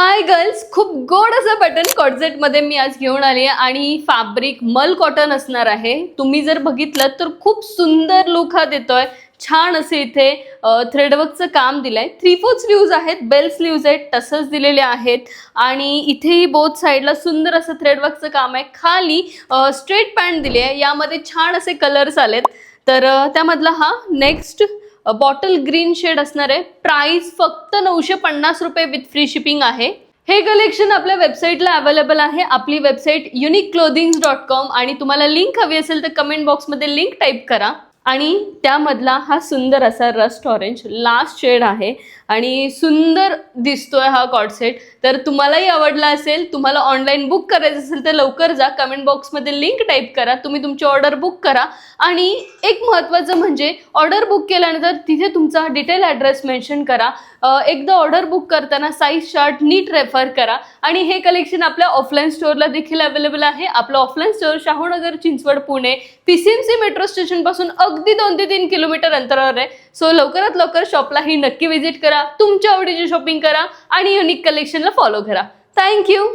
Hi girls, खूप गोड असं बटन कॉर्सेट मध्ये मी आज घेऊन आली आहे आणि फॅब्रिक मल कॉटन असणार आहे. तुम्ही जर बघितलं तर खूप सुंदर लुक हा देतोय. छान असे इथे थ्रेडवर्कचं काम दिलंय. 3/4 स्लीव्ज आहेत, बेल स्लीव्ज आहेत, टसल्स दिलेले आहेत आणि इथेही बोथ साईडला सुंदर असं थ्रेडवर्कचं काम आहे. खाली स्ट्रेट पॅन्ट दिली आहे. यामध्ये छान असे कलर्स आलेत. तर त्यामधला हा नेक्स्ट बॉटल ग्रीन शेड असणार आहे. प्राइस फक्त 950 रुपये विथ फ्री शिपिंग आहे. हे कलेक्शन आपल्या वेबसाईटला अवेलेबल आहे. आपली वेबसाईट uniqueclothings.com आणि तुम्हाला लिंक हवी असेल तर कमेंट बॉक्समध्ये लिंक टाईप करा. आणि त्यामधला हा सुंदर असा रस्ट ऑरेंज लास्ट शेड आहे आणि सुंदर दिसतोय हा कॉर्ड सेट. तर तुम्हालाही आवडला असेल, तुम्हाला ऑनलाईन बुक करायचं असेल तर लवकर जा, कमेंट बॉक्समध्ये लिंक टाईप करा, तुम्ही तुमची ऑर्डर बुक करा. आणि एक महत्त्वाचं म्हणजे ऑर्डर बुक केल्यानंतर तिथे तुमचा डिटेल ॲड्रेस मेन्शन करा. एकदा ऑर्डर बुक करताना साईज चार्ट नीट रेफर करा. आणि हे कलेक्शन आपल्या ऑफलाईन स्टोअरला देखील अवेलेबल आहे. आपलं offline store Shahunagar, Chinchwad, Pune PCMC metro स्टेशनपासून अगदी 2 ते 3 किलोमीटर अंतरावर आहे. सो लवकरात लवकर शॉपलाही नक्की व्हिजिट करा, तुमच्या आवडीची शॉपिंग करा आणि युनिक कलेक्शनला फॉलो करा. थँक्यू.